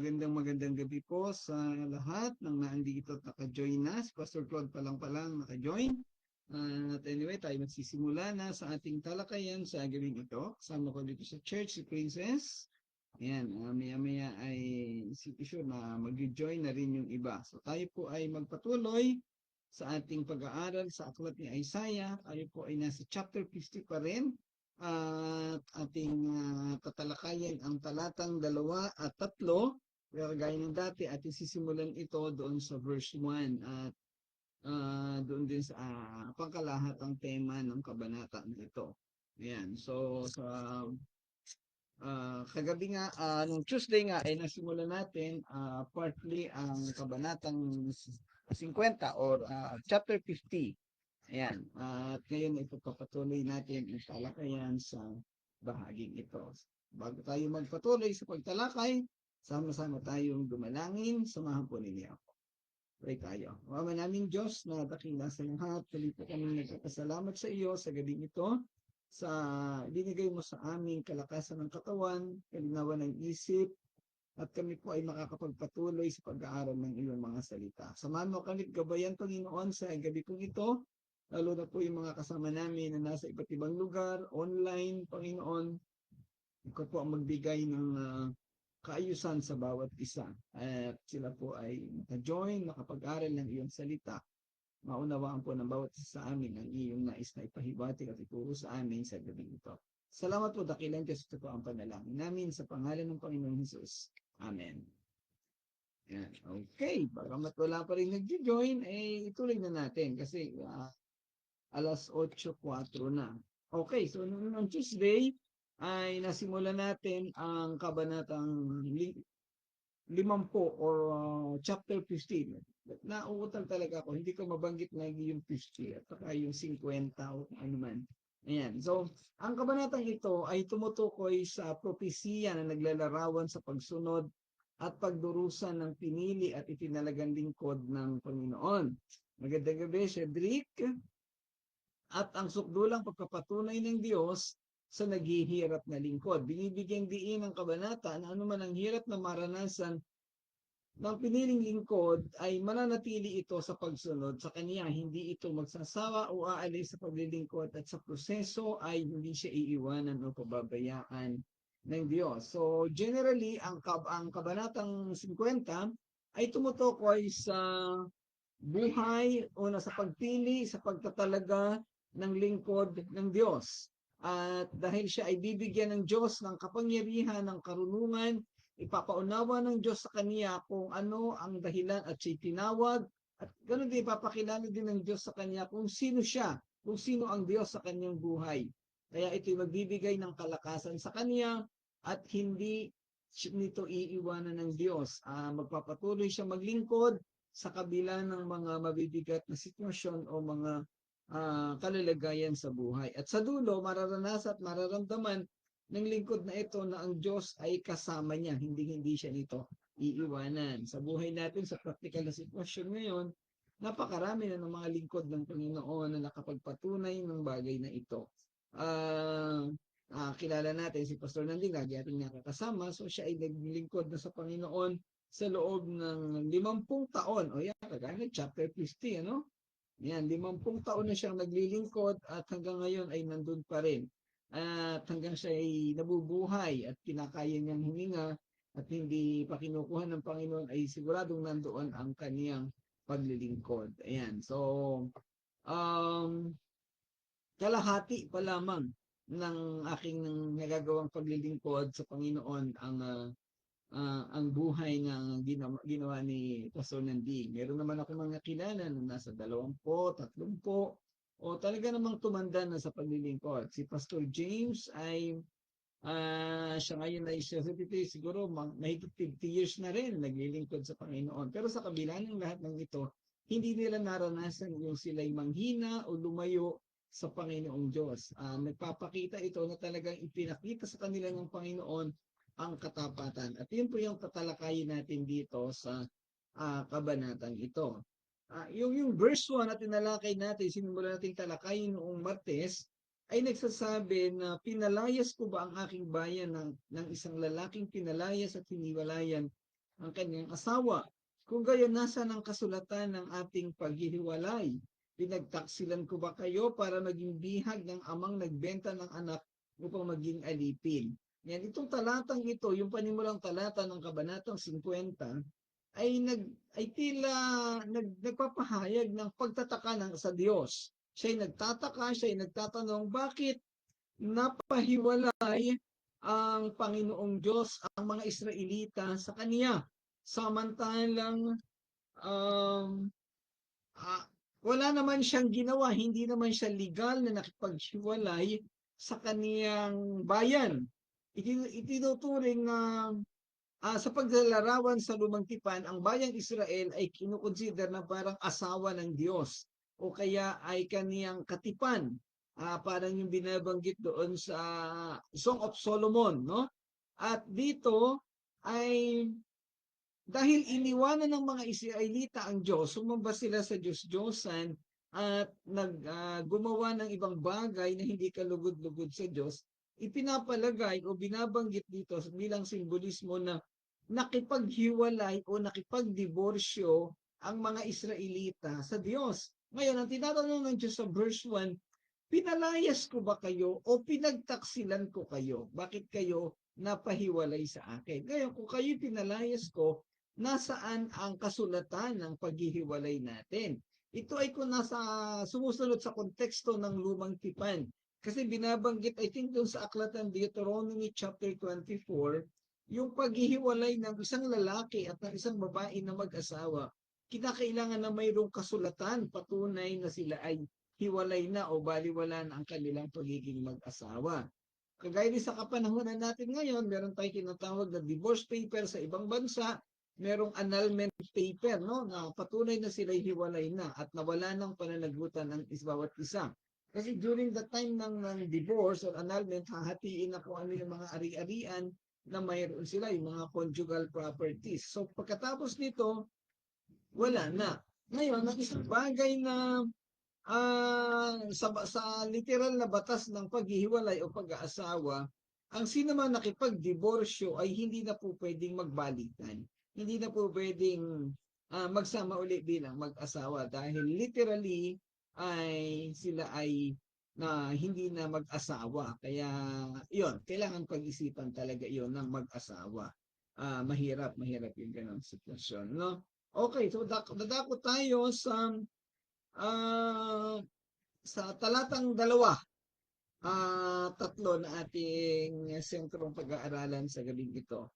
magandang gabi po sa lahat ng naandito at naka-join na. Si Pastor Claude pa lang naka-join. At anyway, tayo magsisimula na sa ating talakayan sa gabing ito. Kasama ko dito sa church, si Princess. Ayan, maya-maya ay si sure na mag-join na rin yung iba. So tayo po ay magpatuloy sa ating pag-aaral sa aklat ni Isaiah. Tayo po ay nasa chapter 50 pa rin. At ating tatalakayin ang talatang 2 at 3. Pero gaya ng dati, ating sisimulan ito doon sa verse 1 at doon din sa pangkalahatang tema ng kabanata nito. Ayan. So, sa kagabi nga, nung Tuesday nga, ay nasimulan natin partly ang kabanatang 50 or chapter 50. Ayan. At ngayon ipagpapatuloy natin ang talakayan sa bahaging ito. Bago tayo magpatuloy sa pagtalakay, sama-sama tayong dumalangin. Samahan po ninyo ako. Pray tayo. Ama namin Diyos na dakila sa lahat, tuloy po kami nagkakasalamat sa iyo sa gabing ito, sa binigay mo sa amin kalakasan ng katawan, kalinawan ng isip, at kami po ay makakapagpatuloy sa pag-aaral ng iyong mga salita. Samahan mo kami gabayan, Panginoon, sa gabi kong ito, lalo na po yung mga kasama namin na nasa iba't ibang lugar, online, Panginoon. Ikaw po ang magbigay ng kaayusan sa bawat isa. At sila po ay maka-join, makapag-aral ng iyong salita. Maunawaan po ng bawat isa sa amin ang iyong nais na ipahibati at ituro sa amin sa gabi ito. Salamat po, dakilang Diyos, ito po ang panalangin namin sa pangalan ng Panginoong Jesus. Amen. Yan. Okay, bagamat wala pa rin nag-join, ituloy na natin kasi alas 8:04 na. Okay, so noong Tuesday ay nasimulan natin ang kabanatang 50 or chapter 15. Nauutang talaga ako, hindi ko mabanggit na yung 50 at saka yung 50 o ano man. Ayan. So, ang kabanatang ito ay tumutukoy sa propesiya na naglalarawan sa pagsunod at pagdurusa ng pinili at itinalagang lingkod ng Panginoon. Magandang gabi, Cedric. At ang sukdulang pagpapatunay ng Diyos sa naghihirap na lingkod. Binibigyang diin ng kabanata na anuman ang hirap na maranasan ng piniling lingkod ay mananatili ito sa pagsunod sa kanya. Hindi ito magsasawa o aalis sa paglilingkod at sa proseso ay hindi siya iiwanan o pababayaan ng Diyos. So generally, ang kabanatang 50 ay tumutukoy sa buhay o sa pagpili, sa pagtatalaga ng lingkod ng Diyos. At dahil siya ay bibigyan ng Diyos ng kapangyarihan, ng karunungan, ipapaunawa ng Diyos sa kanya kung ano ang dahilan at siya'y tinawag, at ganoon din ipapakilala din ng Diyos sa kanya kung sino siya, kung sino ang Diyos sa kanyang buhay. Kaya ito'y magbibigay ng kalakasan sa kanya at hindi nito iiwanan ng Diyos. Magpapatuloy siya maglingkod sa kabila ng mga mabibigat na sitwasyon o mga kalalagayan sa buhay. At sa dulo, mararanasan at mararamdaman ng lingkod na ito na ang Diyos ay kasama niya, hindi siya nito iiwanan. Sa buhay natin, sa practical na sitwasyon ngayon, napakarami na ng mga lingkod ng Panginoon na nakapagpatunay ng bagay na ito. Kilala natin si Pastor Nanding, lagi ating nakakasama, so siya ay naglingkod na sa Panginoon sa loob ng 50 taon. O yan, kagaya chapter 50, ano? Yan, 50 taon na siyang naglilingkod at hanggang ngayon ay nandun pa rin. At hanggang siya ay nabubuhay at kinakaya niyang huminga at hindi pa kinukuha ng Panginoon ay siguradong nandoon ang kaniyang paglilingkod. Ayan, so kalahati pa lamang ng aking nagagawang paglilingkod sa Panginoon ang buhay na ginawa ni Pastor Nanding. Meron naman ako mga kilala na nasa 20, 30, o talaga namang tumanda na sa paglilingkod. Si Pastor James ay siya ngayon ay 70, siguro mahigit 50 years na rin naglilingkod sa Panginoon. Pero sa kabila ng lahat ng ito, hindi nila naranasan yung sila'y manghina o lumayo sa Panginoong Diyos. Nagpapakita ito na talagang ipinakita sa kanila ng Panginoon ang katapatan. At yun po yung tatalakayin natin dito sa kabanatang ito. Yung verse 1 na tinalakay natin, sinimulan natin talakayin noong Martes, ay nagsasabi na pinalayas ko ba ang aking bayan ng isang lalaking pinalayas at hiniwalayan ang kanyang asawa. Kung gayon, nasa ng kasulatan ng ating paghihiwalay? Pinagtaksilan ko ba kayo para maging bihag ng amang nagbenta ng anak upang maging alipin? Yan, itong talatang ito, yung panimulang talata ng Kabanatang 50, ay tila nagpapahayag ng pagtataka ng sa Diyos. Siya'y nagtataka, siya'y nagtatanong, bakit napahiwalay ang Panginoong Diyos ang mga Israelita sa Kaniya? Samantalang um, ah, wala naman siyang ginawa, hindi naman siya legal na nakipaghiwalay sa kaniyang bayan. Itinuturing na sa paglalarawan sa Lumang Tipan, ang bayang Israel ay kinukonsider na parang asawa ng Diyos o kaya ay kaniyang katipan. Parang yung binabanggit doon sa Song of Solomon, no? At dito ay dahil iniwanan ng mga Israelita ang Diyos, sumamba sila sa Diyos-Diyosan at gumawa ng ibang bagay na hindi kalugod-lugod sa Diyos, ipinapalagay o binabanggit dito bilang simbolismo na nakipaghiwalay o nakipagdiborsyo ang mga Israelita sa Diyos. Ngayon, ang tinatanong ng Diyos sa verse 1, pinalayas ko ba kayo o pinagtaksilan ko kayo? Bakit kayo napahiwalay sa akin? Ngayon, kung kayo pinalayas ko, nasaan ang kasulatan ng paghihiwalay natin? Ito ay kung nasa sumusunod sa konteksto ng lumang tipan. Kasi binabanggit, I think doon sa aklat ng Deuteronomy chapter 24, yung paghihiwalay ng isang lalaki at ng isang babae na mag-asawa, kinakailangan na mayroong kasulatan patunay na sila ay hiwalay na o baliwala na ang kanilang pagiging mag-asawa. Kagaya din sa kapanahonan natin ngayon, meron tayong tinatawag na divorce paper sa ibang bansa, merong annulment paper, no, na patunay na sila hiwalay na at nawala ng pananagutan ng bawat isa. Kasi during the time ng divorce or annulment, hahatiin na kung ano yung mga ari-arian na mayroon sila, yung mga conjugal properties. So pagkatapos nito, wala na. Ngayon, ang isang bagay na sa literal na batas ng paghihiwalay o pag-aasawa, ang sino man nakipagdiborsyo ay hindi na po pwedeng magbalikan. Hindi na po pwedeng magsama uli bilang mag-asawa dahil literally ay sila ay na hindi na mag-asawa. Kaya yon, kailangan pag-isipan talaga yon ng mag-asawa. Mahirap yung ganong sitwasyon, no? Okay, so dadako tayo ah, sa talatang 3 na ating sentrong pag-aaralan sa gabing ito.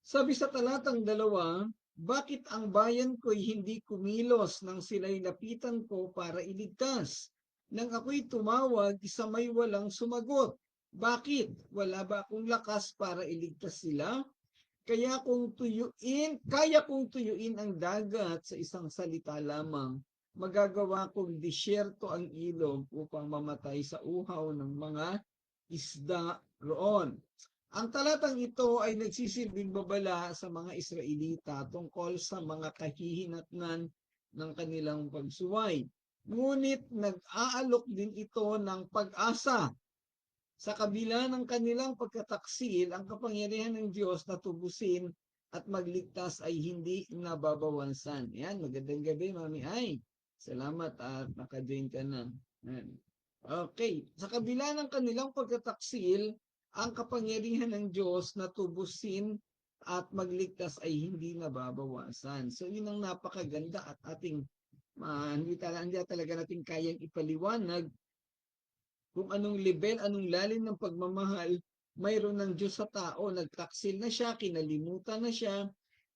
Sabi sa talatang 2, bakit ang bayan ko'y hindi kumilos nang sila'y lapitan ko para iligtas? Nang ako'y tumawag, isa may walang sumagot. Bakit? Wala ba akong lakas para iligtas sila? Kaya kong tuyuin ang dagat sa isang salita lamang. Magagawa kong disyerto ang ilog upang mamatay sa uhaw ng mga isda roon. Ang talatang ito ay nagsisilbing babala sa mga Israelita tungkol sa mga kahihinatnan ng kanilang pagsuway. Ngunit nag-aalok din ito ng pag-asa sa kabila ng kanilang pagkataksil, ang kapangyarihan ng Diyos na tubusin at magligtas ay hindi nababawansan. Yan, magandang gabi, Mami Ay. Salamat at naka-join ka na. Yan. Okay, sa kabila ng kanilang pagkataksil, ang kapangyarihan ng Diyos na tubusin at magligtas ay hindi nababawasan. So yun ang napakaganda at ating hindi talaga natin kayang ipaliwanag kung anong level, anong lalim ng pagmamahal mayroon ng Diyos sa tao. Nagtaksil na siya, kinalimutan na siya,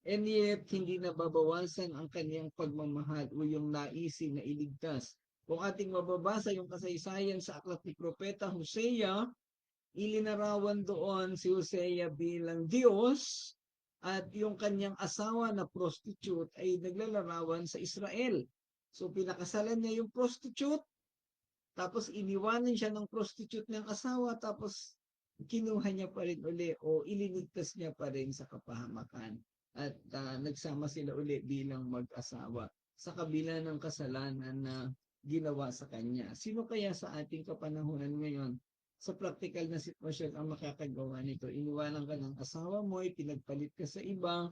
and yet hindi nababawasan ang kanyang pagmamahal o yung naisin na iligtas. Kung ating mababasa yung kasaysayan sa aklat ni Propeta Hosea, ilinarawan doon si Hosea bilang Diyos at yung kanyang asawa na prostitute ay naglalarawan sa Israel. So pinakasalan niya yung prostitute, tapos iniwanan siya ng prostitute ng asawa, tapos kinuha niya pa rin uli o ilinigtas niya pa rin sa kapahamakan. At nagsama sila uli bilang mag-asawa sa kabila ng kasalanan na ginawa sa kanya. Sino kaya sa ating kapanahunan ngayon sa practical na sitwasyon ang makakagawa nito? Iniwanan ka ng asawa mo, pinagpalit ka sa iba,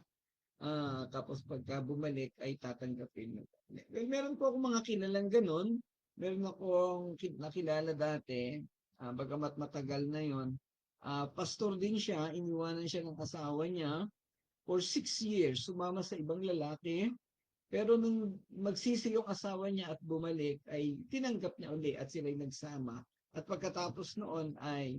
Tapos pagka bumalik ay tatanggapin mo. Well, meron po akong mga kilalang ganun. Meron akong nakilala dati, bagamat matagal na yon. Pastor din siya, iniwanan siya ng asawa niya for 6 years, sumama sa ibang lalaki. Pero nung magsisi yung asawa niya at bumalik, ay tinanggap niya uli at sila'y nagsama. At pagkatapos noon ay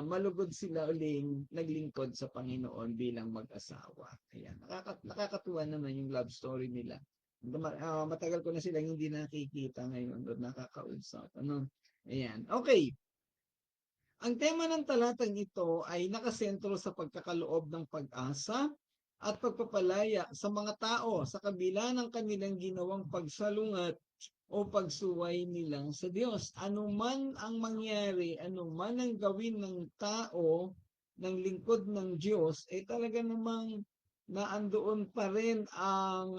malugod sila uling naglingkod sa Panginoon bilang mag-asawa. Ayan. Nakakatuwa naman yung love story nila. Matagal ko na silang hindi nakikita ngayon o nakakausap. Ano? Ayan. Okay. Ang tema ng talatang ito ay nakasentro sa pagkakaloob ng pag-asa at pagpapalaya sa mga tao sa kabila ng kanilang ginawang pagsalungat o pagsuway nila sa Diyos. Ano man ang mangyari, ano man ang gawin ng tao, ng lingkod ng Diyos, eh talaga namang naandoon pa rin ang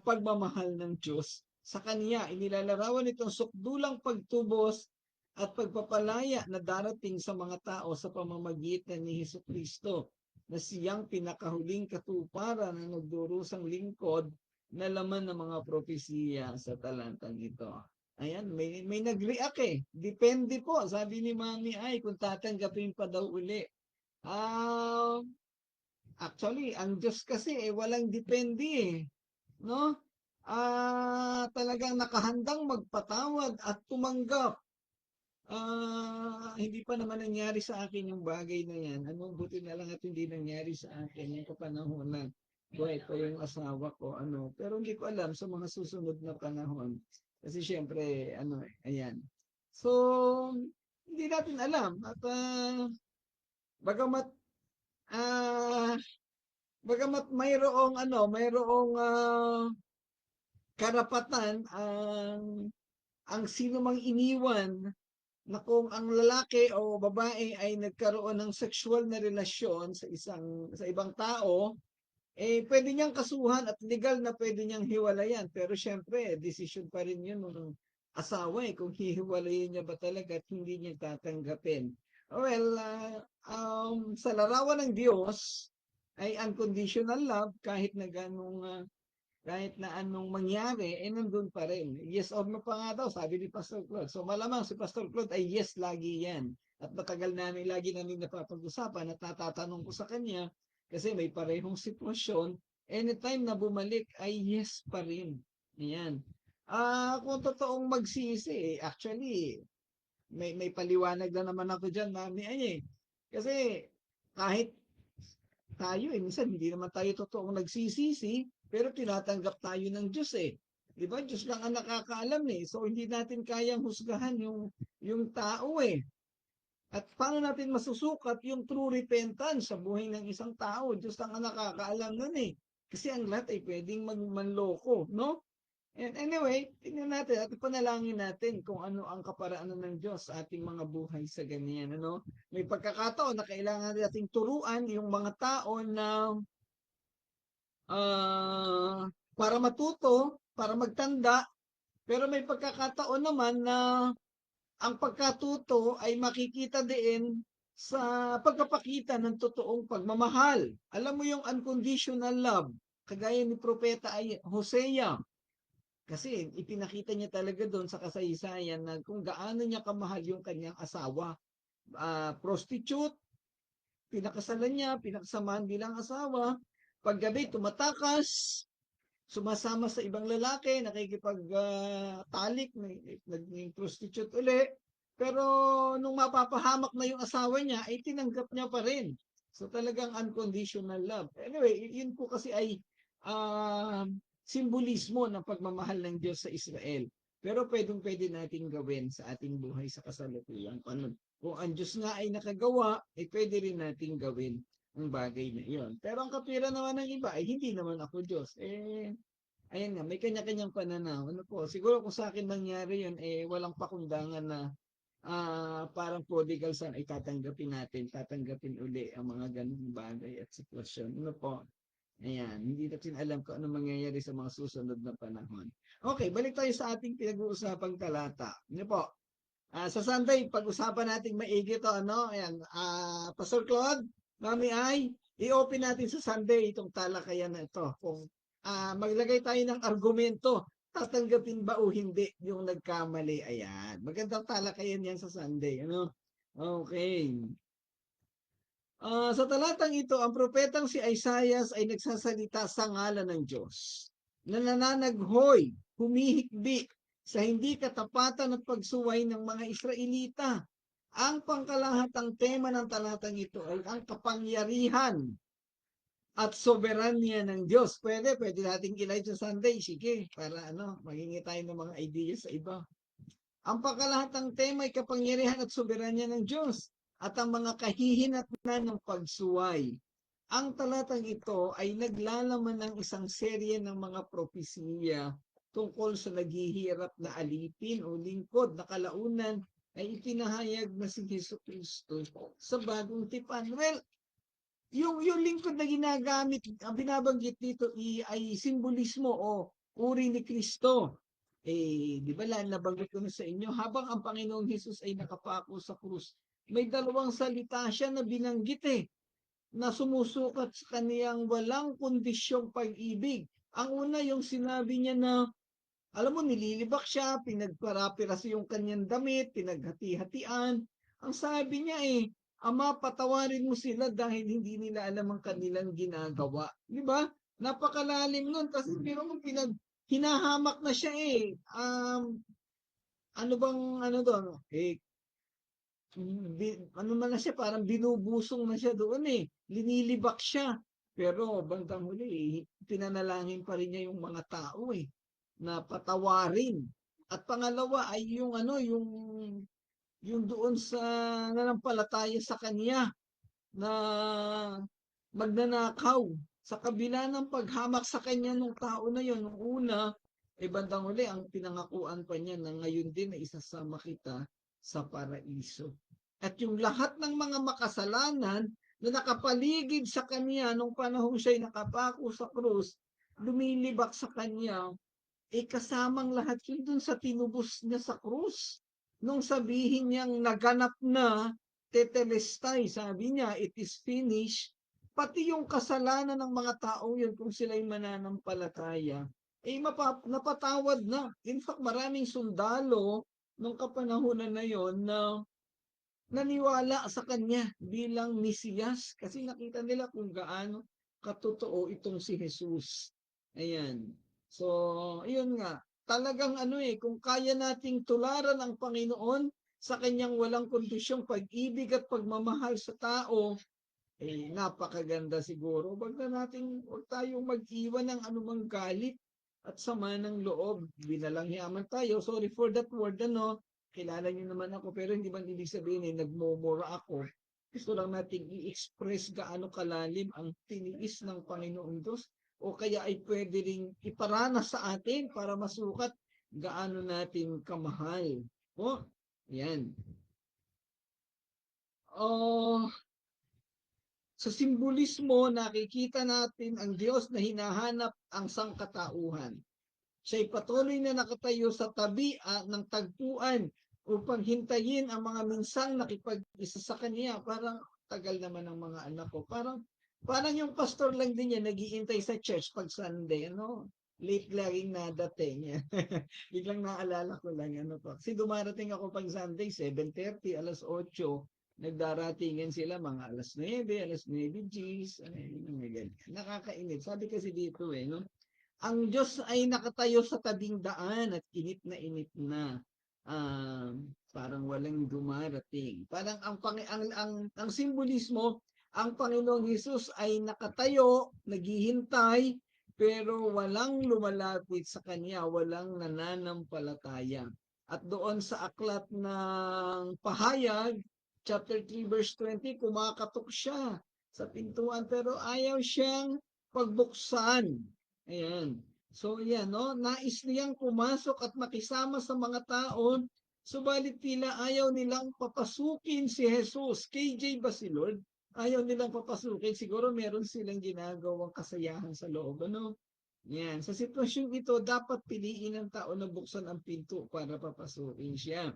pagmamahal ng Diyos sa Kanya. Inilalarawan itong sukdulang pagtubos at pagpapalaya na darating sa mga tao sa pamamagitan ni Hesus Kristo na siyang pinakahuling katuparan ng nagdurusang lingkod na laman ng mga propesiya sa talantang ito. Ayan, may nag-react eh. Depende po, sabi ni Mami ay kung tatanggapin pa daw uli. Actually, ang Diyos kasi walang depende eh. No? Talagang nakahandang magpatawad at tumanggap. Hindi pa naman nangyari sa akin yung bagay na yan. Ano, buti na lang at hindi nangyari sa akin yung kapanahonan. Buhay pa yung asawa ko, ano. Pero hindi ko alam sa mga susunod na panahon. Kasi syempre, ano, ayan. So, hindi natin alam. At bagamat, ah, bagamat mayroong, ano, mayroong karapatan ang sino mang iniwan na kung ang lalaki o babae ay nagkaroon ng sexual na relasyon sa ibang tao, eh pwede niyang kasuhan at legal na pwede niyang hiwalayan. Pero syempre, decision pa rin yun ng asawa kung hihiwalayin niya ba talaga at hindi niya tatanggapin. Well, sa larawan ng Diyos ay unconditional love kahit na kahit na anong mangyari, nandun pa rin. Yes or no pa nga daw, sabi ni Pastor Claude. So malamang si Pastor Claude ay yes lagi yan. At matagal lagi namin napapag-usapan at natatanong ko sa kanya, kasi may parehong sitwasyon, anytime na bumalik ay yes pa rin. Ayan. Kung totoong magsisi, actually, may paliwanag na naman ako dyan, mami, Kasi kahit tayo minsan hindi naman tayo totoong nagsisisi, pero tinatanggap tayo ng Diyos eh. 'Di ba? Diyos lang ang nakakaalam eh. So hindi natin kayang husgahan yung tao eh. At paano natin masusukat yung true repentance sa buhay ng isang tao? Diyos lang ang nakakaalam nun eh. Kasi ang lahat ay pwedeng manloko, no? And anyway, tingnan natin at ipanalangin natin kung ano ang kaparaanan ng Diyos sa ating mga buhay sa ganyan. Ano? May pagkakataon na kailangan nating turuan yung mga tao na para matuto, para magtanda, pero may pagkakataon naman na ang pagkatuto ay makikita din sa pagkapakita ng totoong pagmamahal. Alam mo yung unconditional love, kagaya ni Propeta Hosea, kasi ipinakita niya talaga doon sa kasaysayan na kung gaano niya kamahal yung kanyang asawa. Prostitute, pinakasalan niya, pinakasamahan bilang asawa. Paggabi, tumatakas, sumasama sa ibang lalaki, nakikipag-talik, naging prostitute uli. Pero nung mapapahamak na yung asawa niya, ay tinanggap niya pa rin. So talagang unconditional love. Anyway, yun po kasi ay simbolismo ng pagmamahal ng Diyos sa Israel. Pero pwede natin gawin sa ating buhay sa kasalukuyan. Kung ang Diyos nga ay nakagawa, ay pwede rin natin gawin ang bagay na iyon. Pero ang katwiran naman ng iba ay hindi naman ako Diyos. Ayan nga, may kanya-kanyang pananaw. Ano po, siguro kung sa akin nangyari yun, walang pakundangan na parang prodigal son ay tatanggapin uli ang mga ganung bagay at sitwasyon. Ano po? Ayan, hindi natin alam kung ano mangyayari sa mga susunod na panahon. Okay, balik tayo sa ating pinag-uusapang talata. Ano po? Sa Sunday, pag-usapan natin maigi to, ano? Ayan, Pastor Claude, Mami ay, i-open natin sa Sunday itong talakayan na ito. Kung maglagay tayo ng argumento, tatanggapin ba o hindi yung nagkamali. Ayan. Magandang talakayan yan sa Sunday. Ano? Okay. Sa talatang ito, ang propetang si Isaias ay nagsasalita sa ngalan ng Diyos na nananaghoy, humihikbi sa hindi katapatan at pagsuway ng mga Israelita. Ang pangkalahatang tema ng talatang ito ay ang kapangyarihan at soberanya ng Diyos. Pwede nating ilay sa Sunday. Sige, para maghingi tayo ng mga ideas sa iba. Ang pangkalahatang tema ay kapangyarihan at soberanya ng Diyos at ang mga kahihinatnan ng pagsuway. Ang talatang ito ay naglalaman ng isang serye ng mga propesiya tungkol sa naghihirap na alipin o lingkod na kalaunan ay ipinahayag na si Hesus Kristo sa bagong tipan. Well, yung lingkod na ginagamit, ang binabanggit dito ay simbolismo o uri ni Kristo. Di ba nabanggit ko na sa inyo, habang ang Panginoong Hesus ay nakapako sa krus, may dalawang salita siya na binanggit na sumusukat sa kaniyang walang kondisyong pag-ibig. Ang una yung sinabi niya na, alam mo, nililibak siya, pinagparapiras yung kanyang damit, pinaghati-hatian. Ang sabi niya Ama, patawarin mo sila dahil hindi nila alam ang kanilang ginagawa. Di ba? Napakalalim nun. Kasi pero kung hinahamak na siya ano bang ano doon? Ano man na siya, parang binubusong na siya doon Linilibak siya. Pero bandang huli, pinanalangin pa rin niya yung mga tao na patawarin. At pangalawa ay yung yung doon sa nanampalataya sa kanya na magnanakaw. Sa kabila ng paghamak sa kanya nung tao na yon, nung una, bandang huli, ang pinangakuan pa niya na ngayon din na isasama kita sa paraiso. At yung lahat ng mga makasalanan na nakapaligid sa kanya nung panahon siya'y nakapako sa krus, lumilibak sa kanya, kasamang lahat yun dun sa tinubos niya sa krus. Nung sabihin niyang naganap na, tetelestai, sabi niya, it is finished, pati yung kasalanan ng mga tao yun, kung sila'y mananampalataya, napatawad na. In fact, maraming sundalo nung kapanahunan na yon na naniwala sa kanya bilang Mesiyas kasi nakita nila kung gaano katotoo itong si Jesus. Ayan. So, yun nga. Talagang kung kaya nating tularan ang Panginoon sa kanyang walang kondisyong pag-ibig at pagmamahal sa tao, napakaganda siguro. Wag tayong mag-iwan ng anumang galit at sama ng loob. Binalangyaman tayo. Sorry for that word, kilala niyo naman ako, pero hindi man ibig sabihin nagmumura ako. Gusto lang nating i-express gaano kalalim ang tiniis ng Panginoong Diyos o kaya ay pwede ring iparanas sa atin para masukat gaano natin kamahal. Yan. Sa simbolismo, nakikita natin ang Diyos na hinahanap ang sangkatauhan. Siya'y patuloy na nakatayo sa tabi ng tagpuan upang hintayin ang mga minsang nakipag-isa sa kanya. Parang tagal naman ng mga anak ko. Parang yung pastor lang din yan, naghihintay sa church pag Sunday. Late laging nadating. Biglang naalala ko lang. Kasi dumarating ako pag Sunday, 7:30, 8:00. Nagdaratingan sila mga alas 9, alas 9 Gs. Nakakainit. Sabi kasi dito no? Ang Diyos ay nakatayo sa tabing daan at init na init na. Parang walang dumarating. Parang ang simbolismo, ang Panginoong Hesus ay nakatayo, naghihintay, pero walang lumalapit sa kanya, walang nananampalataya. At doon sa aklat ng Pahayag, chapter 3 verse 20, kumakatok siya sa pintuan pero ayaw siyang pagbuksan. Ayan. So yan, nais niyang pumasok at makisama sa mga tao, subalit tila ayaw nilang papasukin si Jesus. KJ ba si Lord? Ayaw nilang papasukin. Siguro meron silang ginagawang kasayahan sa loob. Yan. Sa sitwasyong ito, dapat piliin ng tao na buksan ang pinto para papasukin siya.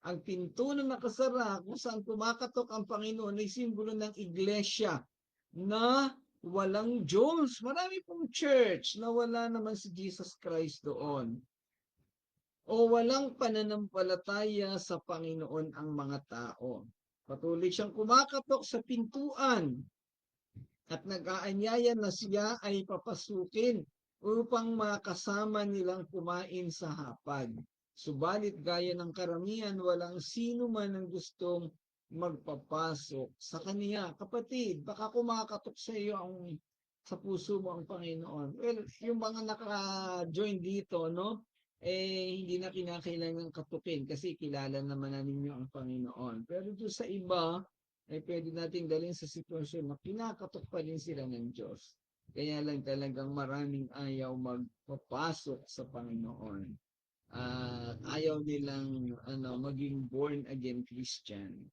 Ang pinto na nakasara kung saan kumakatok ang Panginoon ay simbolo ng iglesia na walang Diyos. Marami pong church na wala naman si Jesus Christ doon. O walang pananampalataya sa Panginoon ang mga tao. Patuloy siyang kumakatok sa pintuan at nag-aanyaya na siya ay papasukin upang makasama nilang kumain sa hapag. Subalit gaya ng karamihan, walang sino man ang gustong magpapasok sa kaniya. Kapatid, baka kumakatok sa iyo sa puso mo ang Panginoon. Well, yung mga naka-join dito, no? Hindi na kinakailangan katukin kasi kilala naman na ninyo ang Panginoon. Pero doon sa iba, ay pwede nating dalhin sa sitwasyon na kinakatok pa din sila ng Diyos. Kaya lang talagang maraming ayaw magpapasok sa Panginoon. Ayaw nilang maging born again Christian.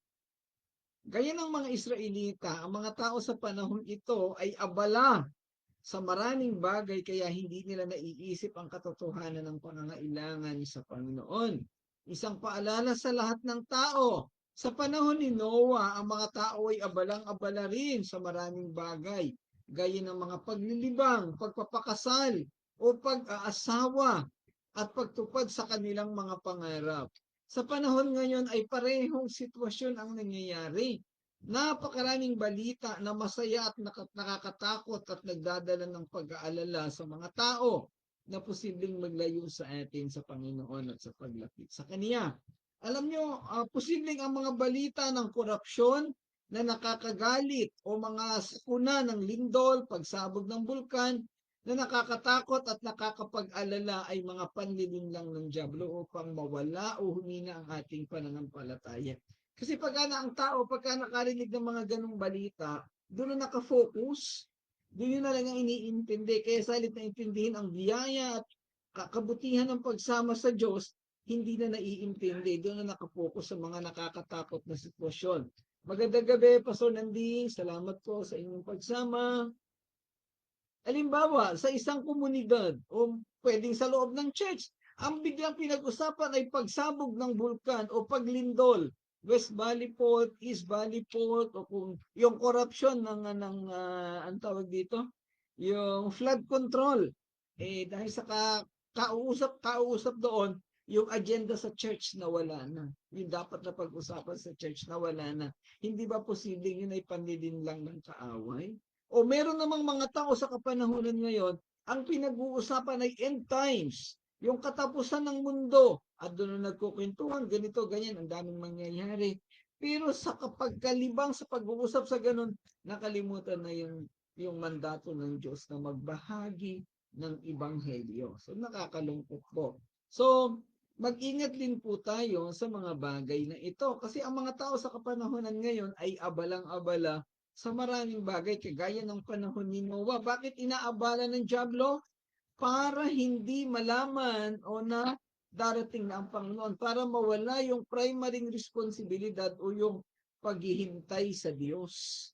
Gaya ng mga Israelita, ang mga tao sa panahon ito ay abala sa maraming bagay kaya hindi nila naiisip ang katotohanan ng pangangailangan sa Panginoon. Isang paalala sa lahat ng tao. Sa panahon ni Noah, ang mga tao ay abalang-abala rin sa maraming bagay, gaya ng mga paglilibang, pagpapakasal, o pag-aasawa at pagtupad sa kanilang mga pangarap. Sa panahon ngayon ay parehong sitwasyon ang nangyayari. Napakaraming balita na masaya at nakakatakot at nagdadala ng pag-aalala sa mga tao na posibleng maglayo sa atin sa Panginoon at sa paglapit sa Kaniya. Alam nyo, posibleng ang mga balita ng korupsyon na nakakagalit o mga sakuna ng lindol, pagsabog ng bulkan, na nakakatakot at nakakapag-alala ay mga panlilin lang ng dyablo upang mawala o humina ang ating pananampalataya. Kasi pagka na ang tao, pagka nakarinig ng mga ganong balita, doon na nakafocus, doon yun na lang ang iniintindi. Kaya salit na intindihin ang biyaya at kabutihan ng pagsama sa Diyos, hindi na naiintindi. Doon na nakafocus sa mga nakakatakot na sitwasyon. Magandang gabi, Pastor Nanding. Salamat po sa inyong pagsama. Halimbawa, sa isang komunidad o pwedeng sa loob ng church, ang biglang pinag-usapan ay pagsabog ng bulkan o paglindol. West Valley Fault, East Valley Fault, o kung yung corruption ang tawag dito, yung flood control. Dahil sa kausap doon, yung agenda sa church na wala na. Yung dapat na pag-usapan sa church na wala na. Hindi ba posibleng yun ay panlilin lang ng kaaway? O meron namang mga tao sa kapanahunan ngayon, ang pinag-uusapan ay end times, yung katapusan ng mundo. At doon na nagkukwentuhan, ganito, ganyan, ang daming mangyayari. Pero sa kapagkalibang sa pag-uusap sa ganun, nakalimutan na yung mandato ng Diyos na magbahagi ng ibanghelyo. So nakakalungkot po. So mag-ingat din po tayo sa mga bagay na ito kasi ang mga tao sa kapanahunan ngayon ay abalang-abala sa maraming bagay kagaya ng panahon ni Noah. Bakit inaabala ng dyablo? Para hindi malaman o na darating na ang Panginoon, para mawala yung primary responsibilidad o yung paghihintay sa Diyos.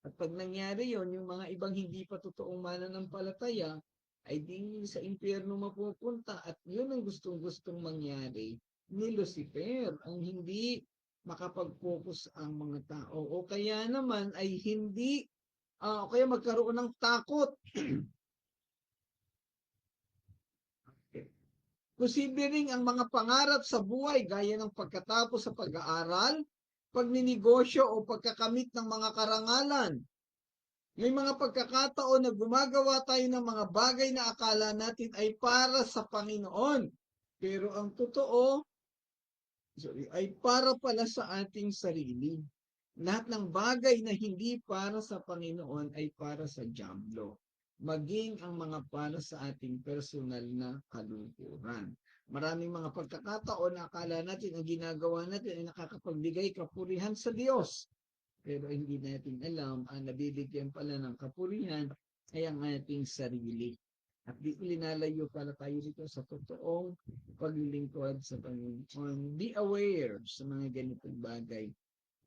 At pag nangyari yon, yung mga ibang hindi pa totoong mananampalataya, ay di sa impyerno mapupunta at yun ang gustong-gustong mangyari ni Lucifer, ang hindi makapag-focus ang mga tao. O kaya naman ay hindi, o kaya magkaroon ng takot. Posible rin ang mga pangarap sa buhay gaya ng pagkatapos sa pag-aaral, pagninegosyo o pagkakamit ng mga karangalan. May mga pagkakataon na gumagawa tayo ng mga bagay na akala natin ay para sa Panginoon. Pero ang totoo, ay para pala sa ating sarili. Lahat ng bagay na hindi para sa Panginoon ay para sa dyablo. Maging ang mga para sa ating personal na kalungkuran. Maraming mga pagkakataon na akala natin ang ginagawa natin ay nakakapagbigay kapurihan sa Diyos. Pero hindi natin alam, ang nabibigyan pala ng kapurihan ay ang ating sarili. At di linalayo pala tayo dito sa totoong paglilingkod sa Panginoon. Be aware sa mga ganitong bagay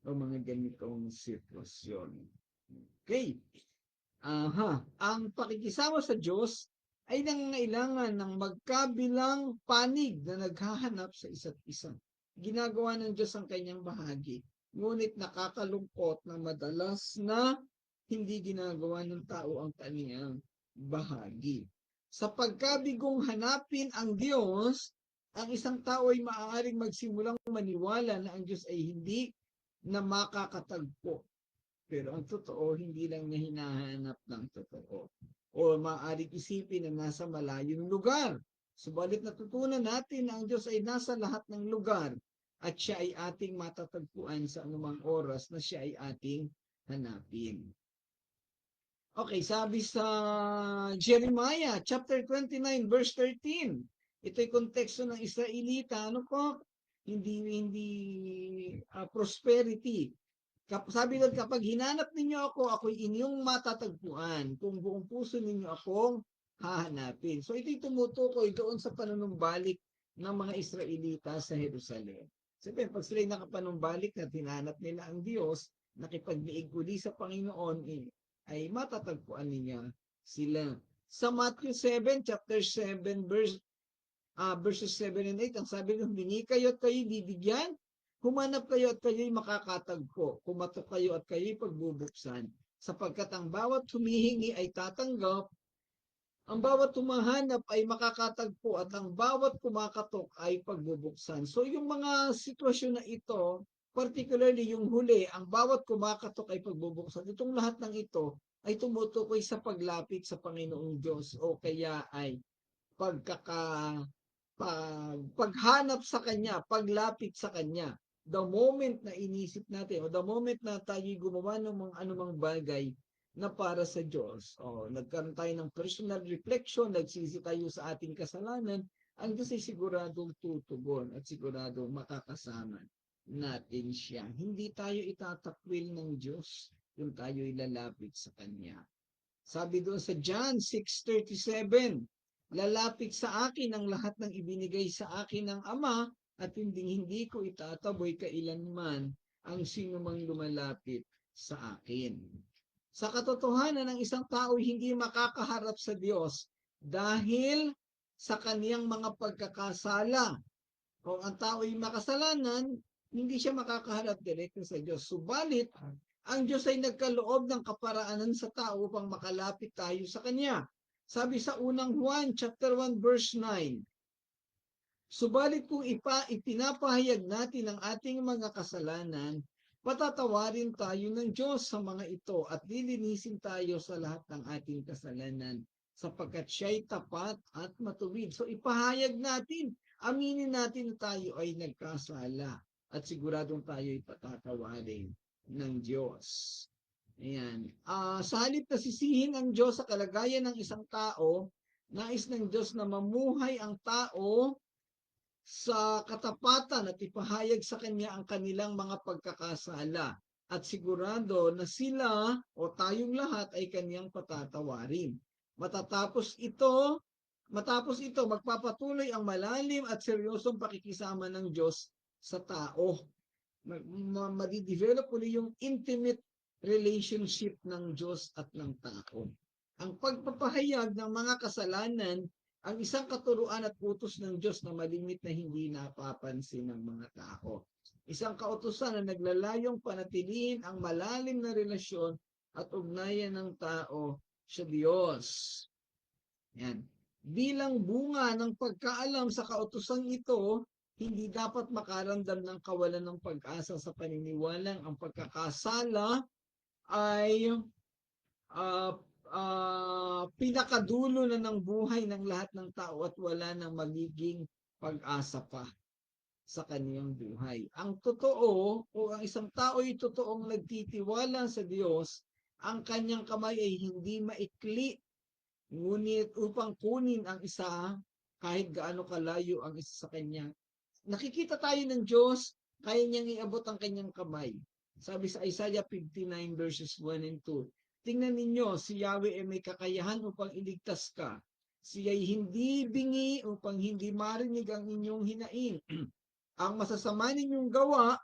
o mga ganitong sitwasyon. Okay. Ang pakikisama sa Diyos ay nangangailangan ng magkabilang panig na naghahanap sa isa't isa. Ginagawa ng Diyos ang kanyang bahagi. Ngunit nakakalungkot na madalas na hindi ginagawa ng tao ang kaniyang bahagi. Sa pagkabigong hanapin ang Diyos, ang isang tao ay maaaring magsimulang maniwala na ang Diyos ay hindi na makakatagpo. Pero ang totoo, hindi lang niya hinahanap ng totoo. O maaaring isipin na nasa malayong lugar. Subalit natutunan natin na ang Diyos ay nasa lahat ng lugar at siya ay ating matatagpuan sa anumang oras na siya ay ating hanapin. Okay, sabi sa Jeremiah chapter 29 verse 13. Ito'y konteksto ng Israelita, ano po? Hindi prosperity. Sabi doon, kapag hinanap ninyo ako, ako'y inyong matatagpuan. Kung buong puso ninyo akong hahanapin. So ito'y tumutukoy doon sa panunumbalik ng mga Israelita sa Jerusalem. Sabi, pag sila'y nakapanumbalik na tinanap nila ang Diyos, nakipagdiig uli sa Panginoon, ay matatagpuan niya sila. Sa Matthew 7, chapter 7, verses 7 and 8, ang sabi ng humingi kayo at kayo bibigyan, humanap kayo at kayo'y makakatagpo, kumatok kayo at kayo'y pagbubuksan, sapagkat ang bawat humihingi ay tatanggap, ang bawat tumahanap ay makakatagpo at ang bawat kumakatok ay pagbubuksan. So yung mga sitwasyon na ito, particularly yung huli, ang bawat kumakatok ay pagbubuksan. Itong lahat ng ito ay tumutukoy sa paglapit sa Panginoong Diyos o kaya ay paghanap sa Kanya, paglapit sa Kanya. The moment na inisip natin o the moment na tayo gumawa ng mga anumang bagay na para sa Diyos. Nagkaroon tayo ng personal reflection, nagsisi tayo sa ating kasalanan, ang Diyos ay siguradong tutugon at siguradong makakasama natin siya. Hindi tayo itatakwil ng Diyos kung tayo lalapit sa Kanya. Sabi doon sa John 6:37, lalapit sa akin ang lahat ng ibinigay sa akin ng Ama at hindi ko itataboy kailanman ang sino mang lumalapit sa akin. Sa katotohanan, ng isang tao hindi makakaharap sa Diyos dahil sa kaniyang mga pagkakasala. Kung ang tao ay makasalanan, hindi siya makakaharap direkto sa Diyos. Subalit, ang Diyos ay nagkaloob ng kaparaanan sa tao upang makalapit tayo sa Kanya. Sabi sa unang Juan, chapter 1, verse 9, subalit kung ipinapahayag natin ang ating mga kasalanan, patatawarin tayo ng Diyos sa mga ito at lilinisin tayo sa lahat ng ating kasalanan sapagkat siya'y tapat at matuwid. So ipahayag natin, aminin natin na tayo ay nagkasala at siguradong tayo ay patatawarin ng Diyos. Ayan. Sa halip na sisihin ang Diyos sa kalagayan ng isang tao, nais ng Diyos na mamuhay ang tao sa katapatan at ipahayag sa kanya ang kanilang mga pagkakasala at sigurado na sila o tayong lahat ay kanyang patatawarin. Matapos ito, magpapatuloy ang malalim at seryosong pakikisama ng Diyos sa tao. Madidevelop uli yung intimate relationship ng Diyos at ng tao. Ang pagpapahayag ng mga kasalanan ang isang katuruan at utos ng Diyos na malimit na hindi napapansin ng mga tao. Isang kautusan na naglalayong panatilihin ang malalim na relasyon at ugnayan ng tao sa Diyos. Yan. Bilang bunga ng pagkaalam sa kautusang ito, hindi dapat makaramdam ng kawalan ng pag-asa sa paniniwalang ang pagkakasala ay uh, pinakadulo na ng buhay ng lahat ng tao at wala nang magiging pag-asa pa sa kaniyang buhay. Ang totoo o ang isang tao ay totoong nagtitiwala sa Diyos, ang kanyang kamay ay hindi maikli, ngunit upang kunin ang isa kahit gaano kalayo ang isa sa kanya. Nakikita tayo ng Diyos, kaya niyang iabot ang kanyang kamay. Sabi sa Isaiah 59 verses 1 and 2, tingnan ninyo, si Yahweh ay may kakayahan upang iligtas ka. Siya'y hindi bingi upang hindi marinig ang inyong hinaing. Ang masasama ninyong gawa,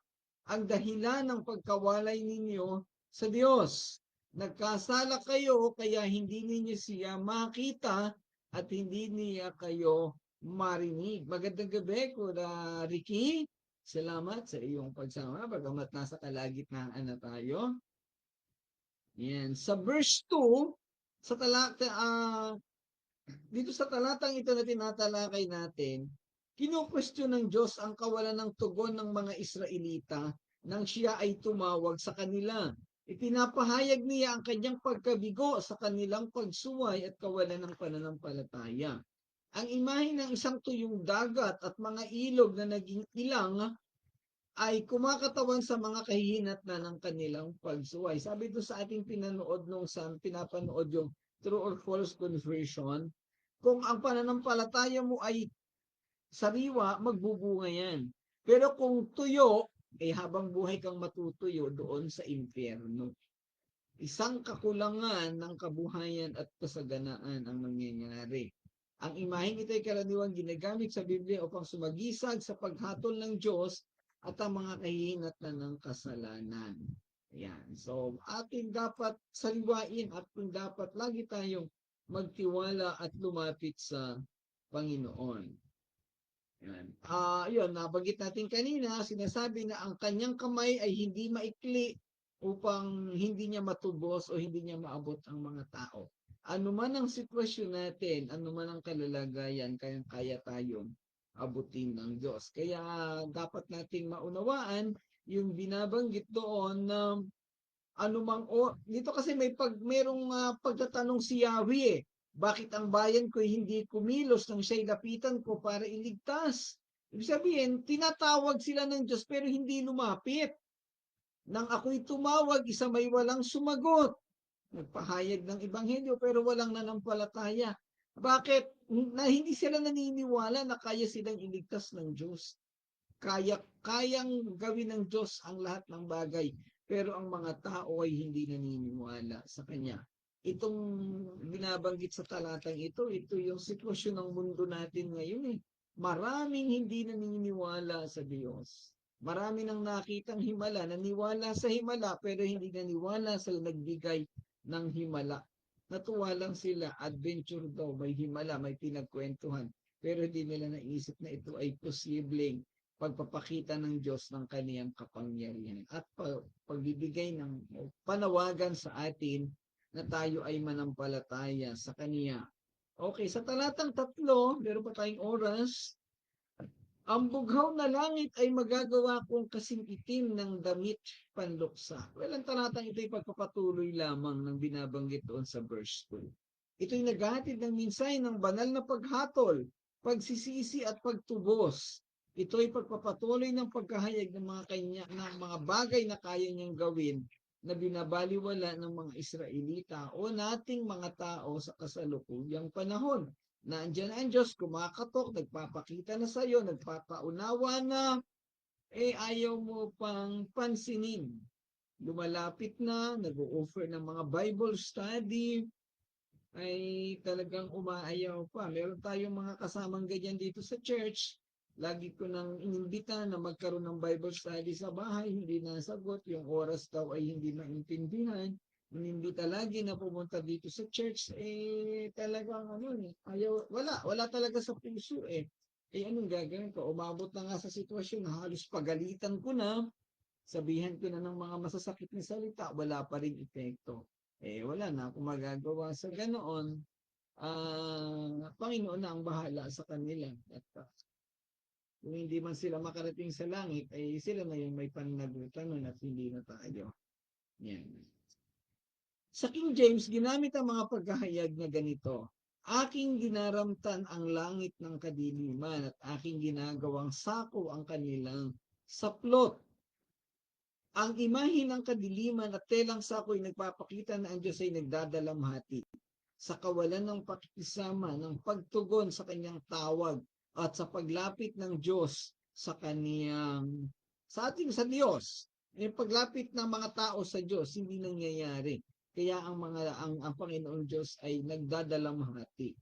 ang dahilan ng pagkawalay ninyo sa Diyos. Nagkasala kayo, kaya hindi ninyo siya makita at hindi niya kayo marinig. Magandang gabi, Kuya Ricky. Salamat sa iyong pagsama, bagamat nasa kalagitnaan na tayo. Yan. Sa verse 2, sa talata, dito sa talatang ito na tinatalakay natin, kino-question ng Diyos ang kawalan ng tugon ng mga Israelita nang siya ay tumawag sa kanila. Ipinapahayag niya ang kanyang pagkabigo sa kanilang pagsuway at kawalan ng pananampalataya. Ang imahe ng isang tuyong dagat at mga ilog na naging ilang ay kumakatawan sa mga kahihinatnan ng kanilang pagsuway. Sabi ito sa ating pinanood nung pinapanood yung true or false conversion, kung ang pananampalataya mo ay sariwa, magbubunga yan. Pero kung tuyo, habang buhay kang matutuyo doon sa impyerno. Isang kakulangan ng kabuhayan at kasaganaan ang nangyayari. Ang imaheng ito ay karaniwang ginagamit sa Biblia upang sumagisag sa paghatol ng Diyos at ang mga kahihinatnan ng kasalanan. Ayan. So, atin dapat saliwain at dapat lagi tayong magtiwala at lumapit sa Panginoon. Yan. Yun, nabanggit natin kanina, sinasabi na ang kanyang kamay ay hindi maikli upang hindi niya matubos o hindi niya maabot ang mga tao. Ano man ang sitwasyon natin, ano man ang kalalagayan, kaya tayong abutin ng Diyos. Kaya dapat nating maunawaan yung binabanggit doon na anumang dito kasi merong pagtatanong si Yahweh bakit ang bayan ko hindi kumilos nang siya'y lapitan ko para iligtas? Ibig sabihin, tinatawag sila ng Diyos pero hindi lumapit. Nang ako'y tumawag, isa may walang sumagot. Nagpahayag ng ebanghelyo pero walang nanampalataya. Bakit? Na hindi sila naniniwala na kaya silang iligtas ng Diyos. Kayang gawin ng Diyos ang lahat ng bagay. Pero ang mga tao ay hindi naniniwala sa Kanya. Itong binabanggit sa talatang ito yung sitwasyon ng mundo natin ngayon eh. Maraming hindi naniniwala sa Diyos. Marami nang nakitang himala, naniwala sa himala, pero hindi naniwala sa nagbigay ng himala. Natuwa lang sila, adventure daw, may himala, may pinagkwentuhan. Pero hindi nila naisip na ito ay posibleng pagpapakita ng Diyos ng kaniyang kapangyarihan at pagbibigay ng panawagan sa atin na tayo ay manampalataya sa Kaniya. Okay, sa talatang 3, meron pa tayong oras. Ang bughaw na langit ay magagawa kong kasing itim ng damit panluksa. Well, ang talatang ito ay pagpapatuloy lamang ng binabanggit doon sa verse 2. Ito'y naghahatid ng minsay ng banal na paghatol, pagsisisi at pagtubos. Ito ay pagpapatuloy ng pagkahayag ng mga bagay na kaya niyang gawin na binabaliwala ng mga Israelita o nating mga tao sa kasalukuyang panahon. Nandiyan ang Diyos, kumakatok, nagpapakita na sa iyo, nagpapaunawa na, ayaw mo pang pansinin. Lumalapit na, nag-o-offer ng mga Bible study, ay talagang umaayaw pa. Meron tayong mga kasamang ganyan dito sa church. Lagi ko nang inimbita na magkaroon ng Bible study sa bahay, hindi nasagot. Yung oras daw ay hindi maintindihan. Inimbita lagi na pumunta dito sa church, talagang ayaw, wala talaga sa puso eh. Anong gagawin ko? Umabot na nga sa sitwasyon na halos pagalitan ko na, sabihan ko na ng mga masasakit na salita, wala pa rin epekto. Wala na akong magagawa sa ganoon. Panginoon na ang bahala sa kanila. At kung hindi man sila makarating sa langit, ay sila na yung may pananagutan nun at hindi na tayo. Yan. Sa King James, ginamit ang mga pagkahayag na ganito. Aking ginaramtan ang langit ng kadiliman at aking ginagawang sako ang kanilang saplot. Ang imahe ng kadiliman at telang sako ay nagpapakita na ang Diyos ay nagdadalamhati sa kawalan ng pakikisama, ng pagtugon sa kanyang tawag at sa paglapit ng Diyos sa sa Diyos. Yung paglapit ng mga tao sa Diyos hindi nangyayari. Kaya ang Panginoong Diyos ay nagdadalamhati.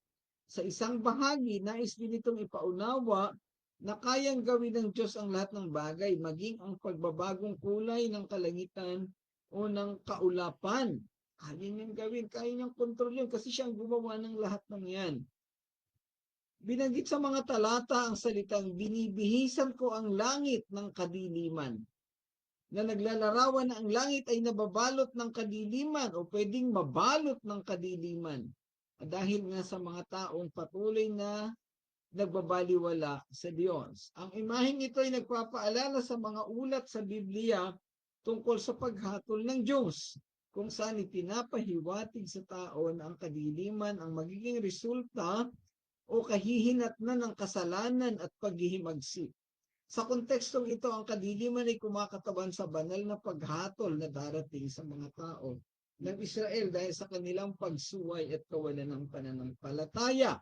Sa isang bahagi, nais din itong ipaunawa na kayang gawin ng Diyos ang lahat ng bagay, maging ang pagbabagong kulay ng kalangitan o ng kaulapan. Kaya niyang gawin, kaya niyang kontrolin kasi siyang gumawa ng lahat ng yan. Binanggit sa mga talata ang salitang binibihisan ko ang langit ng kadiliman. na naglalarawan na ang langit ay nababalot ng kadiliman o pwedeng mabalot ng kadiliman. Dahil nga sa mga taong patuloy na nagbabaliwala sa Diyos. Ang imaheng ito ay nagpapaalala sa mga ulat sa Biblia tungkol sa paghatol ng Diyos, kung saan ipinapahiwatig sa tao na ang kadiliman ang magiging resulta o kahihinatnan ng kasalanan at paghihimagsik. Sa kontekstong ito, ang kadiliman ay kumakatawan sa banal na paghatol na darating sa mga tao ng Israel dahil sa kanilang pagsuway at kawalan ng pananampalataya.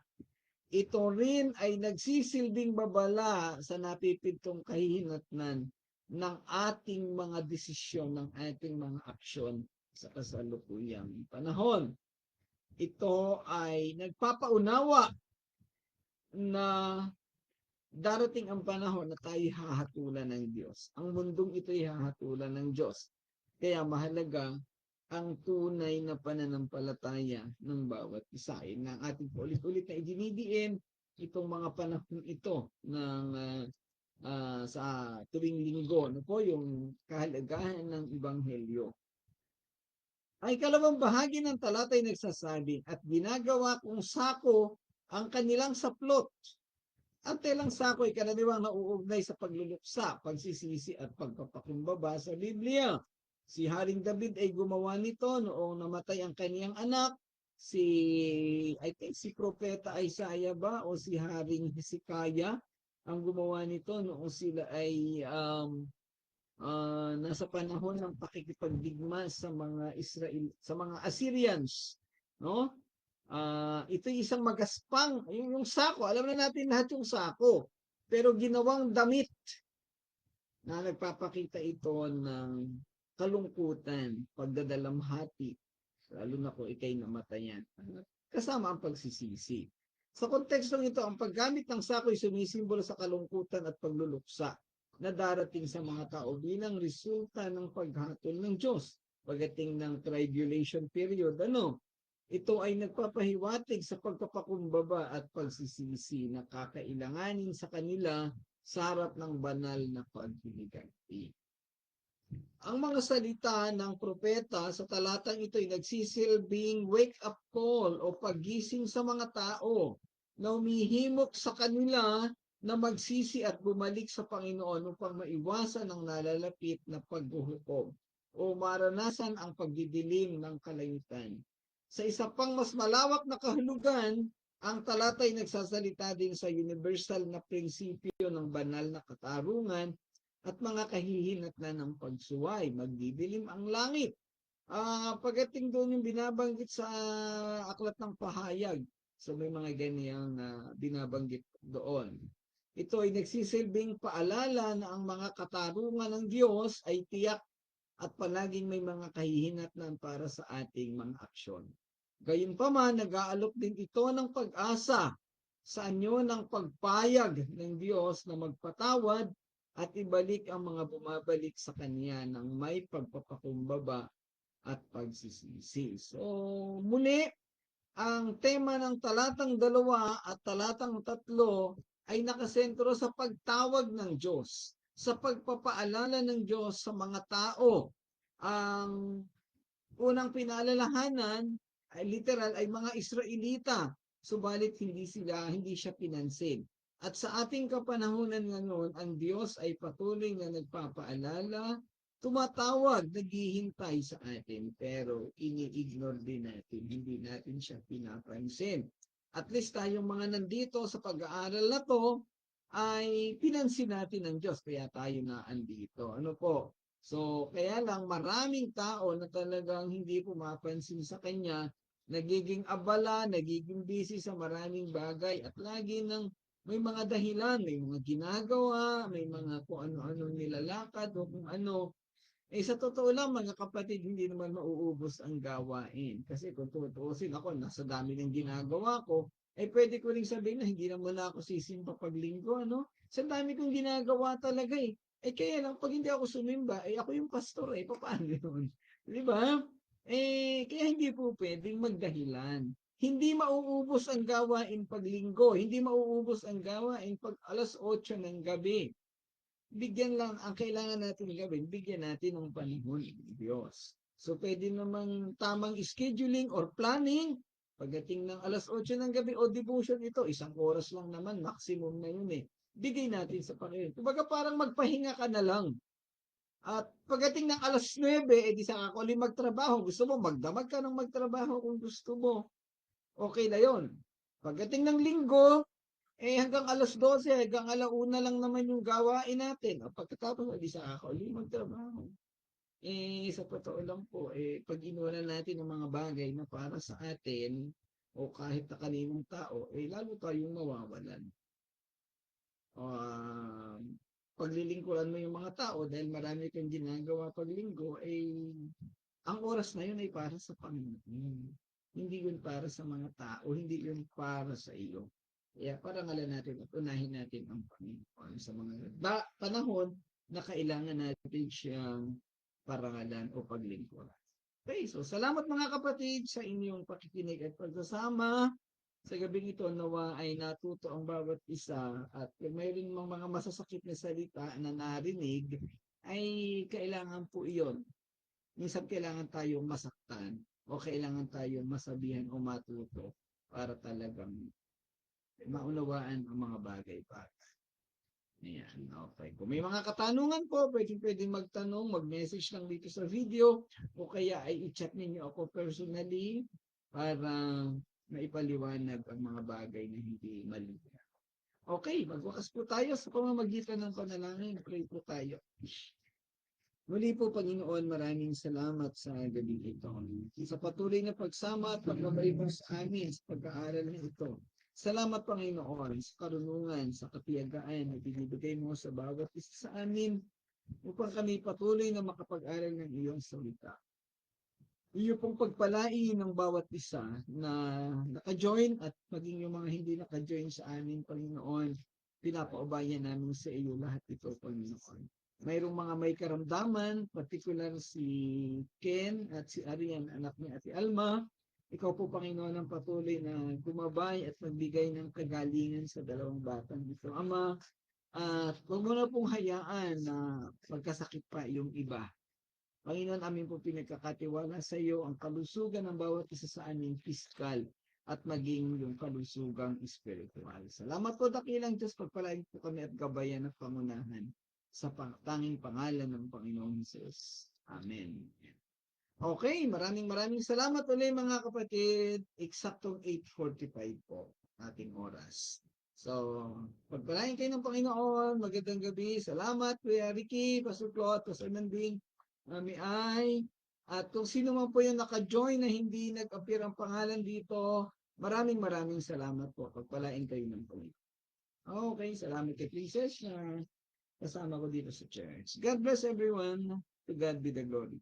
Ito rin ay nagsisilbing babala sa napipintong kahihinatnan ng ating mga desisyon, ng ating mga aksyon sa kasalukuyang panahon. Ito ay nagpapaunawa na darating ang panahon na tayo hahatulan ng Diyos. Ang mundong ito ay hahatulan ng Diyos. Kaya mahalaga ang tunay na pananampalataya ng bawat isa. Yun ang ating ulit-ulit na idinidiin itong mga panahon ito ng sa tuwing linggo. Ano po yung kahalagahan ng Ebanghelyo? Ay kalawang bahagi ng talata ay nagsasabi, at ginagawa kong sako ang kanilang saplot. Ang telang sako ay karaniwang nauugnay sa pagluluksa, pagsisisi at pagpapakumbaba sa Biblia. Si Haring David ay gumawa nito noong namatay ang kaniyang anak, I think si Propeta Isaiah ba o si Haring Hezekiah ang gumawa nito noong sila ay nasa panahon ng pakikipagdigma sa mga sa mga Assyrians, no? Ito isang magaspang, yung sako, alam na natin lahat yung sako, pero ginawang damit na nagpapakita ito ng kalungkutan, pagdadalamhati, lalo na kung ikay namatayan, kasama ang pagsisisi. Sa kontekstong ito, ang paggamit ng sako ay sumisimbolo sa kalungkutan at pagluluksa na darating sa mga tao bilang resulta ng paghatol ng Diyos pagdating ng tribulation period. Ito ay nagpapahiwatig sa pagpapakumbaba at pagsisisi na kakailanganin sa kanila sa harap ng banal na paghihigati. Ang mga salita ng propeta sa talatang ito ay nagsisilbing wake-up call o paggising sa mga tao na umihimok sa kanila na magsisi at bumalik sa Panginoon upang maiwasan ang nalalapit na paghuhukom o maranasan ang pagdidilim ng kalayutan. Sa isa pang mas malawak na kahulugan, ang talata ay nagsasalita din sa universal na prinsipyo ng banal na katarungan at mga kahihinatnan ng pagsuway, magdidilim ang langit. Pagdating doon yung binabanggit sa aklat ng pahayag, so may mga ganyang binabanggit doon. Ito ay nagsisilbing paalala na ang mga katarungan ng Diyos ay tiyak at palaging may mga kahihinatnan para sa ating mga aksyon. Gayunpaman, nag-aalok din ito ng pag-asa sa anyo ng pagpayag ng Diyos na magpatawad at ibalik ang mga bumabalik sa Kanya ng may pagpapakumbaba at pagsisisi. So, muli, ang tema ng talatang 2 at talatang 3 ay nakasentro sa pagtawag ng Diyos, sa pagpapaalala ng Diyos sa mga tao. Ang unang pinaalalahanan ay literal ay mga Israelita, subalit hindi siya pinansin. At sa ating kapanahunan ngayon, ang Diyos ay patuloy na nagpapaalala, tumatawag, naghihintay sa atin, pero ini-ignore din natin, hindi natin siya pinapansin. At least tayong mga nandito sa pag-aaral na to, ay pinansin natin ng Diyos, kaya tayo na andito. Ano po? So, kaya lang maraming tao na talagang hindi pumapansin sa Kanya, nagiging abala, nagiging busy sa maraming bagay at lagi may mga dahilan, may mga ginagawa, may mga kung ano-ano nilalakad o kung ano. Sa totoo lang mga kapatid, hindi naman mauubos ang gawain. Kasi kung tutuusin ako, nasa dami ng ginagawa ko, pwede ko rin sabihin na hindi naman ako sisimba paglinggo, ano? Sa dami kong ginagawa talaga eh. Kaya lang, pag hindi ako sumimba, ako yung pastor paano yun? Di ba? Kaya hindi po pwedeng magdahilan. Hindi mauubos ang gawain pag linggo. Hindi mauubos ang gawain pag alas 8 ng gabi. bigyan lang, ang kailangan natin gawin, bigyan natin ng panahon ng Diyos. So, pwede namang tamang scheduling or planning. Pagdating ng alas 8 ng gabi o devotion ito, 1 oras lang naman, maximum na yun eh. Bigay natin sa Panginoon. Kumbaga parang magpahinga ka na lang. At pagdating ng alas 9, edi saka ka ulit magtrabaho. Gusto mo, magdamag ka ng magtrabaho kung gusto mo. Okay na yon. Pagdating ng linggo, hanggang alas 12, hanggang alauna lang naman yung gawain natin. O pagkatapos, edi saka ka ulit magtrabaho. Sa totoo lang po, pag iniwanan natin ang mga bagay na para sa atin, o kahit na kaninong tao, lalo tayong mawawalan. Paglilingkuran mo yung mga tao dahil marami kang ginagawa paglinggo, ang oras na yun ay para sa Panginoon. Hindi yun para sa mga tao, hindi yun para sa iyo. Kaya parangalan natin at unahin natin ang Panginoon sa mga panahon na kailangan natin siyang parangalan o paglingkuran. Okay, so salamat mga kapatid sa inyong pakikinig at pagsasama. Sa gabing ito, nawa ay natuto ang bawat isa at kung mayroon mga masasakit na salita na narinig, ay kailangan po iyon. Minsan kailangan tayong masaktan o kailangan tayong masabihan o matuto para talagang maunawaan ang mga bagay-bagay. Ayan, okay. Kung may mga katanungan po, pwede magtanong, mag-message lang dito sa video o kaya ay i-chat ninyo ako personally para maipaliwanag ang mga bagay na hindi malinaw. Okay, magwakas po tayo sa pamamagitan ng panalangin. Pray po tayo. Muli po, Panginoon, maraming salamat sa gabi ito. Sa patuloy na pagsama at pagbabalik mo sa amin sa pag-aaral na ito. Salamat, Panginoon, sa karunungan, sa katiyagaan na binibigay mo sa bawat isa sa amin upang kami patuloy na makapag-aral ng iyong salita. Iyo pong pagpalain ng bawat isa na naka-join at maging yung mga hindi naka-join sa amin, Panginoon, pinapaubayan namin sa iyo lahat ito, Panginoon. Mayroong mga may karamdaman, particular si Ken at si Arian, anak ni Ate Alma. Ikaw po, Panginoon, ang patuloy na gumabay at magbigay ng kagalingan sa dalawang batang ito. Ama, at huwag mo na pong hayaan na magkasakit pa yung iba. Panginoon, amin po pinagkakatiwala sa iyo ang kalusugan ng bawat isa sa aming piskal at maging yung kalusugang espiritual. Salamat po, dakilang Diyos, pagpalain po kami at gabayan at pangunahan sa tanging pangalan ng Panginoong Jesus. Amen. Okay, maraming salamat ulit mga kapatid. Eksaktong 8:45 po ating oras. So, pagpalain kayo ng Panginoon, magandang gabi. Salamat, Kuya Ricky, Pastor Claude, Pastor Nanding, Mami Ay. At kung sino man po yung naka-join na hindi nag-appear ang pangalan dito, maraming salamat po. Pagpalain kayo ng Panginoon. Okay, salamat kay Princess na kasama ko dito sa church. God bless everyone. To God be the glory.